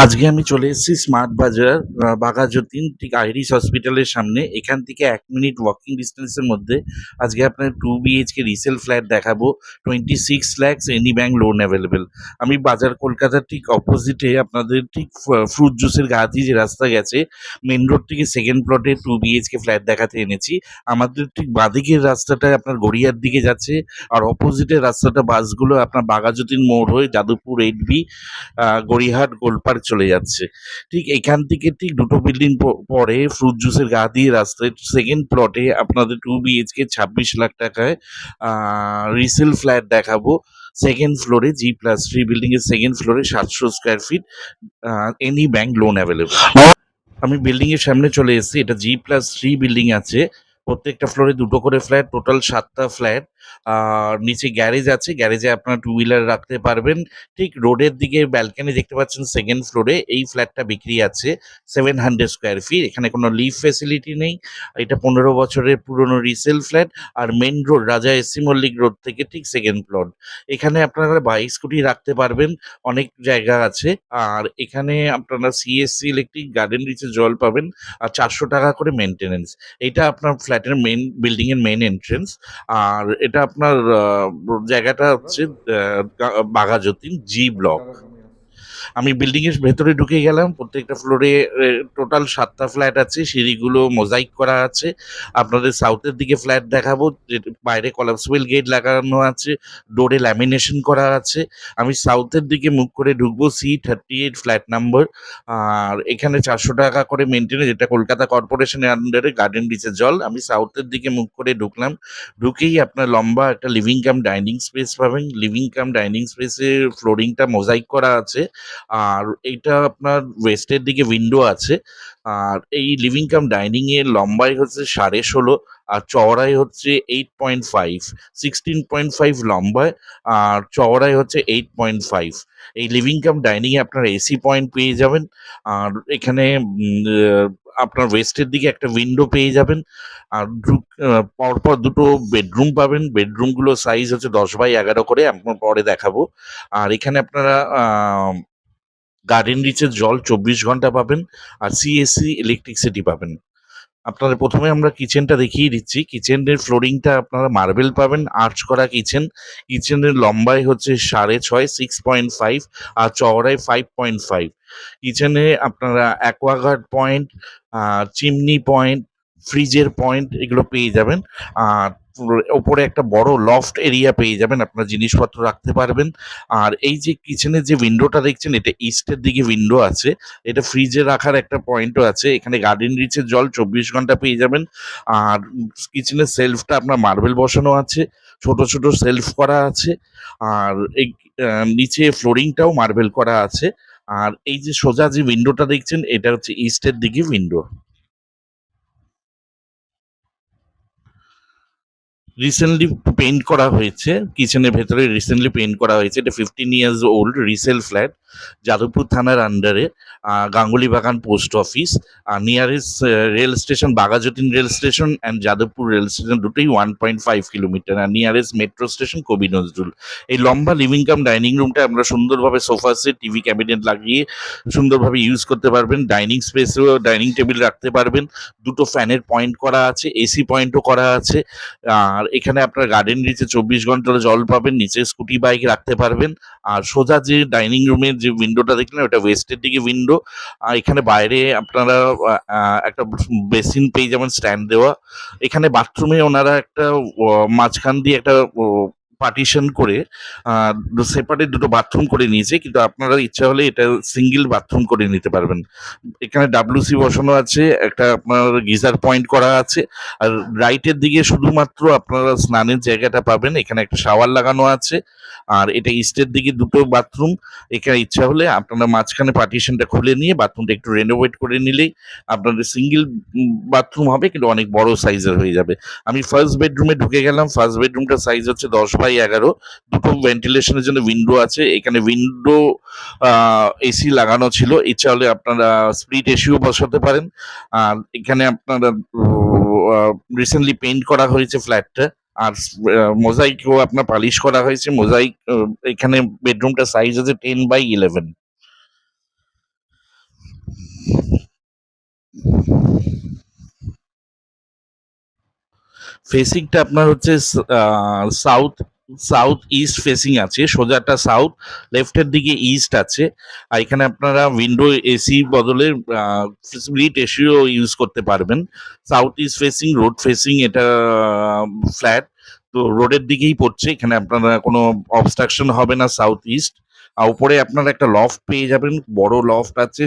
আজকে আমি চলে এসেছি স্মার্ট বাজার বাঘাযতীন ঠিক আইরিশ হসপিটালের সামনে। এখান থেকে 1 মিনিট ওয়াকিং ডিস্টেন্সের মধ্যে আজকে আপনার 2 BHK রিসেল ফ্ল্যাট দেখাবো। 26 lakhs any bank loan available. আমি বাজার কলকাতার ঠিক অপোজিটে আপনাদের ঠিক ফ্রুট জুসের গা দিয়ে যে রাস্তা গেছে মেন রোড থেকে সেকেন্ড প্লটে 2 BHK ফ্ল্যাট দেখাতে এনেছি। আমাদের ঠিক বাঁদিকের রাস্তাটা আপনার গড়িয়ার দিকে যাচ্ছে, আর অপোজিটের রাস্তাটা বাসগুলো আপনার বাঘাযতীন মোড় হয়ে যাদবপুর 8B গড়িয়াহাট গোলপার্ক চলে যাচ্ছে। ঠিক এখান থেকে ঠিক দুটো বিল্ডিং পরে ফ্রুট জুসের গা দিয়ে রাস্তায় সেকেন্ড প্লটে আপনাদের 2 BHK 26 লাখ টাকায় রিসেল ফ্ল্যাট দেখাবো। সেকেন্ড ফ্লোরে G+3 বিল্ডিং এর সেকেন্ড ফ্লোরে 700 square feet, any bank loan available. আমি বিল্ডিং এর সামনে চলে এসেছি। এটা G+3 বিল্ডিং আছে। প্রত্যেকটা ফ্লোরে দুটো করে ফ্ল্যাট, টোটাল 7টা ফ্ল্যাট। আর নিচে গ্যারেজ আছে, গ্যারেজে আপনার টু হুইলার রাখতে পারবেন। ঠিক রোডের দিকে ব্যালকনি দেখতে পাচ্ছেন সেকেন্ড ফ্লোরে। এই ফ্ল্যাটটা বিক্রি আছে 700 স্কোয়ার ফিট। এখানে কোনো লিভ ফেসিলিটি নেই। এটা 15 বছরের পুরনো রিসেল ফ্ল্যাট। আর মেন রোড রাজা এসসি মল্লিক রোড থেকে ঠিক সেকেন্ড প্লট। এখানে আপনারা বাইক স্কুটি রাখতে পারবেন, অনেক জায়গা আছে। আর এখানে আপনারা CSC ইলেকট্রিক গার্ডেন রিচে জল পাবেন, আর 400 টাকা করে মেনটেনেন্স। এটা আপনার ফ্ল্যাটের মেন বিল্ডিং এর মেন এন্ট্রেন্স। আর এটা আপনার জায়গাটা হচ্ছে বাঘাযতীন G ব্লক। আমি বিল্ডিং এর ভেতরে ঢুকে গেলাম। প্রত্যেকটা ফ্লোরে টোটাল 7টা ফ্ল্যাট আছে, সিঁড়িগুলো মোজাইক করা আছে। আপনাদের সাউথের দিকে ফ্ল্যাট দেখাবো, বাইরে কলাপসিবল গেট লাগানো আছে, ডোরে ল্যামিনেশন করা আছে। আমি সাউথের দিকে মুখ করে ঢুকবো, C38 ফ্ল্যাট নাম্বার। আর এখানে 400 টাকা করে মেনটেনেন্স, যেটা কলকাতা কর্পোরেশনের আন্ডারে গার্ডেন রিচের জল। আমি সাউথের দিকে মুখ করে ঢুকলাম। ঢুকেই আপনার লম্বা একটা লিভিং কাম ডাইনিং স্পেস পাবেন। লিভিং কাম ডাইনিং স্পেসের ফ্লোরিংটা মোজাইক করা আছে। আর এইটা আপনার ওয়েস্টের দিকে উইন্ডো আছে। আর এই লিভিং কাম ডাইনিং এর লম্বাই হচ্ছে 16.5, আর চওড়াই হচ্ছে 8.5। 16.5 লম্বায়, আর চওড়াই হচ্ছে 8.5। এই লিভিং কাম ডাইনিং এ আপনার এসি পয়েন্ট পেয়ে যাবেন। আর এখানে আপনার ওয়েস্টের দিকে একটা উইন্ডো পেয়ে যাবেন। আর পরপর দুটো বেডরুম পাবেন। বেডরুমগুলো সাইজ হচ্ছে 10x11 করে, আপনার পরে দেখাবো। আর এখানে আপনারা গার্ডেন রিচের জল 24 ঘন্টা পাবেন, আর CSC ইলেকট্রিসিটি পাবেন। আপনাদের প্রথমে আমরা কিচেনটা দেখিয়ে দিচ্ছি। কিচেনের ফ্লোরিংটা আপনারা মার্বেল পাবেন, আর্চ করা কিচেন। কিচেনের লম্বাই হচ্ছে 6.5, 6.5, আর চওড়ায় 5.5। কিচেনে আপনারা অ্যাকোয়াগার্ড পয়েন্ট, চিমনি পয়েন্ট, ফ্রিজের পয়েন্ট এগুলো পেয়ে যাবেন। আর ওপরে একটা বড় লফট এরিয়া পেয়ে যাবেন, আপনার জিনিসপত্র রাখতে পারবেন। আর এই যে কিচেনের যে উইন্ডোটা দেখছেন, এটা ইস্টের দিকে উইন্ডো আছে। এটা ফ্রিজে রাখার একটা পয়েন্টও আছে। এখানে গার্ডেন রিচের জল 24 ঘন্টা পেয়ে যাবেন। আর কিচেনের সেলফটা আপনার মার্বেল বসানো আছে, ছোট ছোট সেলফ করা আছে। আর এই নিচে ফ্লোরিংটাও মার্বেল করা আছে। আর এই যে সোজা যে উইন্ডোটা দেখছেন, এটা হচ্ছে ইস্টের দিকে উইন্ডো। রিসেন্টলি পেইন্ট করা হয়েছে, কিচেনের ভেতরে রিসেন্টলি পেইন্ট করা হয়েছে। এটা 15 years old resale flat, Jadavpur থানার আন্ডারে, গাঙ্গুলি বাগান পোস্ট অফিস। আর nearest rail station Baghajatin rail station and Jadavpur rail station, দুটোই 1.5 কিলোমিটার। আর nearest metro station Kabi Nazrul. এই লম্বা লিভিং কাম ডাইনিং রুমটা আমরা সুন্দরভাবে সোফা সেট, টিভি ক্যাবিনেট লাগিয়ে সুন্দরভাবে ইউজ করতে পারবেন। ডাইনিং স্পেসেও ডাইনিং টেবিল রাখতে পারবেন। দুটো ফ্যানের পয়েন্ট করা আছে, এসি পয়েন্টও করা আছে। আর এখানে আপনার গার্ডেন রিচে 24 ঘন্টা জল পাবেন, নিচে স্কুটি বাইক রাখতে পারবেন। আর সোজা যে ডাইনিং রুমের যে উইন্ডোটা দেখলেন, ওটা ওয়েস্টের দিকে উইন্ডো। আর এখানে বাইরে আপনারা একটা বেসিন পেয়ে যাবেন স্ট্যান্ড দেওয়া। এখানে বাথরুমে ওনারা একটা মাঝখান দিয়ে একটা পার্টিশন করে সেপারেট দুটো বাথরুম করে নিয়েছে, কিন্তু আপনারা ইচ্ছা হলে এটা সিঙ্গেল বাথরুম করে নিতে পারবেন। এখানে WC বসানো আছে, একটা আপনার গিজার পয়েন্ট করা আছে। আর রাইটের দিকে শুধুমাত্র আপনারা স্নানের জায়গাটা পাবেন, এখানে একটা শাওয়ার লাগানো আছে। আর এটা ইস্টের দিকে দুটো বাথরুম। এখানে ইচ্ছা হলে আপনারা মাঝখানে পার্টিশনটা খুলে নিয়ে বাথরুমটা একটু রেনোভেট করে নিলেই আপনাদের সিঙ্গেল বাথরুম হবে, কিন্তু অনেক বড় সাইজের হয়ে যাবে। আমি ফার্স্ট বেডরুমে ঢুকে গেলাম। ফার্স্ট বেডরুমটার সাইজ হচ্ছে 10x11। দুটো ভেন্টিলেশনের জন্য উইন্ডো আছে। এখানে উইন্ডো এসি লাগানো ছিল, ইচ্ছা হলে আপনারা স্প্লিট এসিও বসাতে পারেন। আর এখানে আপনারা রিসেন্টলি পেইন্ট করা হয়েছে ফ্ল্যাটটা। আর মোজাইকও আপনার পালিশ করা হয়েছে। মোজাইক এখানে বেডরুমটা সাইজ আছে 10x11। ফেসিংটা আপনার হচ্ছে সাউথ সাউথ ইস্ট ফেসিং আছে, সোজাটা সাউথ, লেফটের দিকে ইস্ট আছে। আর এখানে আপনারা উইন্ডো এসি বদলে স্প্লিট এসিও ইউজ করতে পারবেন। South east facing, road facing এটা ফ্ল্যাট, তো রোডের দিকেই পড়ছে, এখানে আপনারা কোনো অবস্ট্রাকশন হবে না সাউথ ইস্ট। আর উপরে আপনারা একটা লফট পেয়ে যাবেন, বড় লফট আছে,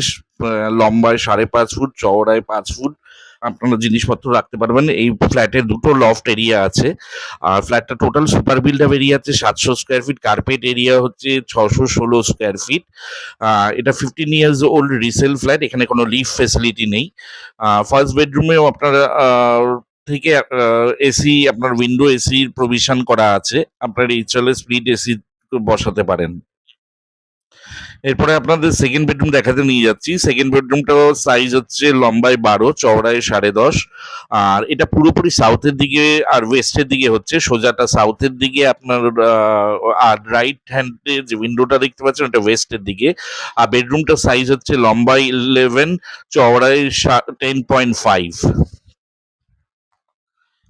লম্বায় 5.5 ফুট, চওড়ায় 5 ফুট, আপনারা জিনিসপত্র রাখতে পারবেন। এই ফ্ল্যাটে দুটো লফট এরিয়া আছে। আর ফ্ল্যাটটা total super build up area আছে 700 স্কোয়ার ফিট, কার্পেট এরিয়া হচ্ছে 616 স্কোয়ার ফিট। এটা 15 ইয়ার্স ওল্ড রিসেল ফ্ল্যাট, এখানে কোনো লিফট ফেসিলিটি নেই। ফার্স্ট বেডরুমেও আপনারা থেকে এসি, আপনার উইন্ডো এসির প্রভিশন করা আছে, আপনার ইচ্ছালে স্প্লিট এসি বসাতে পারেন। এরপরে আপনাদের সেকেন্ড বেডরুম দেখাতে নিয়ে যাচ্ছি। সেকেন্ড বেডরুমটাও সাইজ হচ্ছে লম্বায় 12, চওড়ায় 10.5। আর এটা পুরোপুরি সাউথের দিকে আর ওয়েস্টের দিকে হচ্ছে, সোজাটা সাউথের দিকে আপনার, আর রাইট হ্যান্ডে যে উইন্ডোটা দেখতে পাচ্ছেন ওটা ওয়েস্টের দিকে। আর বেডরুমটার সাইজ হচ্ছে লম্বায় 11, চওড়ায় 10.5।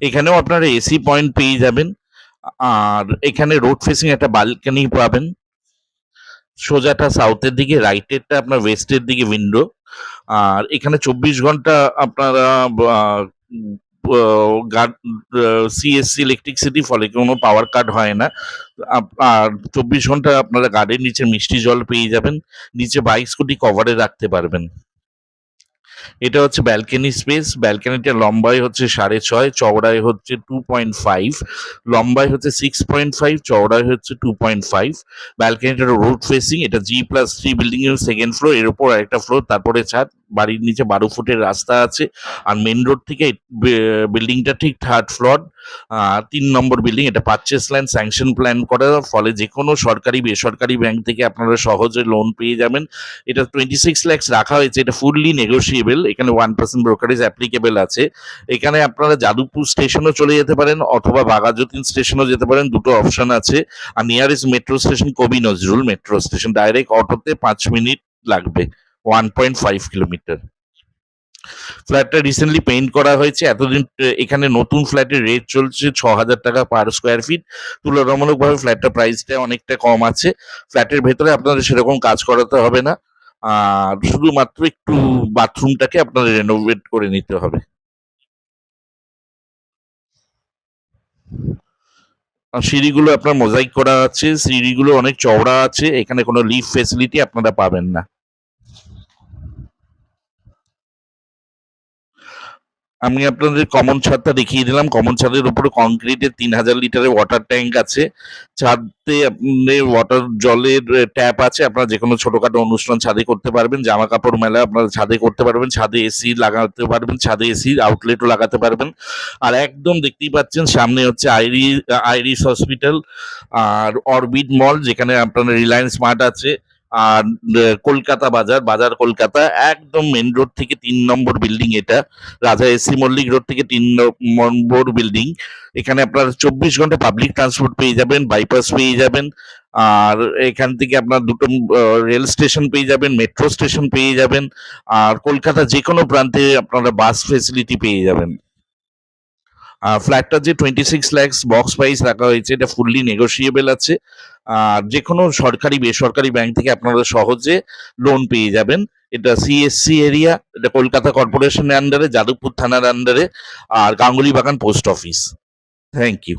এখানেও আপনারা এসি পয়েন্ট পেয়ে যাবেন। আর এখানে রোড ফেসিং একটা বালকনি পাবেন, সোজাটা সাউথের দিকে, রাইটেরটা আপনার ওয়েস্টের দিকে উইন্ডো। আর এখানে 24 ঘন্টা আপনারা সিএসসি ইলেকট্রিসিটি, ফলে কোনো পাওয়ার কাট হয় না। আর 24 ঘন্টা আপনারা গার্ডের নিচে মিষ্টি জল পেয়ে যাবেন, নিচে বাইক স্কুটি কভারে রাখতে পারবেন। এটা হচ্ছে ব্যালকনি স্পেস। ব্যালকনিটা লম্বায় হচ্ছে 6.5, চওড়ায় হচ্ছে 2.5, লম্বায় হচ্ছে 6.5, চওড়ায় হচ্ছে 2.5। ব্যালকনিটা রোড ফেসিং, এটা G+3 বিল্ডিং এর সেকেন্ড ফ্লোর, এর উপর আরেকটা ফ্লোর, তারপরে ছাদ। বাড়ির নিচে 12 ফুটের রাস্তা আছে। আর মেন রোড থেকে বিল্ডিংটা ঠিক 3rd ফ্লোর, 3 নম্বর বিল্ডিং। এটা পারচেস ল্যান্ড স্যাংশন প্ল্যান করার ফলে যে কোনো সরকারি বেসরকারি ব্যাংক থেকে আপনারা সহজে লোন পেয়ে যাবেন। এটা 26 lakhs রাখা হয়েছে, এটা ফুললি নেগোশিয়েবল, এখানে 1% ব্রোকারেজ অ্যাপ্লিকেবল আছে। এখানে আপনারা যাদবপুর স্টেশনও চলে যেতে পারেন অথবা বাঘাযতীন স্টেশনও যেতে পারেন, দুটো অপশন আছে। আর nearest metro station Kabi Nazrul metro station, direct অটোতে 5 মিনিট লাগবে, 1.5 কিলোমিটার। ফ্ল্যাটটা রিসেন্টলি পেইন্ট করা হয়েছে। এতদিন এখানে নতুন ফ্ল্যাটের রেট চলছে 6,000 টাকা পার স্কোয়ার ফিট। তুলনামূলকভাবে ফ্ল্যাটটা প্রাইসটা অনেকটা কম আছে। ফ্ল্যাটের ভেতরে আপনাদের সেরকম কাজ করাতে হবে না, আর শুধুমাত্র একটু বাথরুমটাকে আপনাদের রেনোভেট করে নিতে হবে। আর সিঁড়িগুলো আপনার মোজাইক করা আছে, সিঁড়িগুলো অনেক চওড়া আছে, এখানে কোনো লিফট ফেসিলিটি আপনারা পাবেন না। আমি আপনাদের কমন ছাদটা দেখিয়ে দিলাম। কমন ছাদের উপরে কংক্রিটের 3000 লিটারের ওয়াটার ট্যাঙ্ক আছে। ছাদে আপনাদের ওয়াটার জলের ট্যাপ আছে, আপনারা যে কোনো ছোটখাটো অনুষ্ঠান ছাদে করতে পারবেন। জামা কাপড় মেলা আপনারা ছাদে করতে পারবেন, ছাদে এসি লাগাতে পারবেন, ছাদে এসির আউটলেটও লাগাতে পারবেন। আর একদম দেখতেই পাচ্ছেন সামনে হচ্ছে আইরিস হসপিটাল আর অরবিট মল, যেখানে আপনার রিলায়েন্স স্মার্ট আছে। আর কলকাতা বাজার, বাজার কলকাতা, একদম মেন রোড থেকে 3 নম্বর বিল্ডিং এটা। রাজা এসি মল্লিক রোড থেকে 3 নম্বর বিল্ডিং। এখানে আপনার 24 ঘন্টা পাবলিক ট্রান্সপোর্ট পেয়ে যাবেন, বাইপাস পেয়ে যাবেন। আর এখান থেকে আপনার দুটো রেল স্টেশন পেয়ে যাবেন, মেট্রো স্টেশন পেয়ে যাবেন। আর কলকাতা যে কোনো প্রান্তে আপনারা বাস ফেসিলিটি পেয়ে যাবেন। ফ্ল্যাটটা যে 26 lakhs বক্স প্রাইস রাখা হয়েছে, এটা ফুললি নেগোশিয়েবল আছে। আর যে কোনো সরকারি বেসরকারি ব্যাংক থেকে আপনারা সহজে লোন পেয়ে যাবেন। এটা সিএসসি এরিয়া, এটা কলকাতা কর্পোরেশনের আন্ডারে, যাদবপুর থানার আন্ডারে, আর Ganguly Bagan post office. Thank you.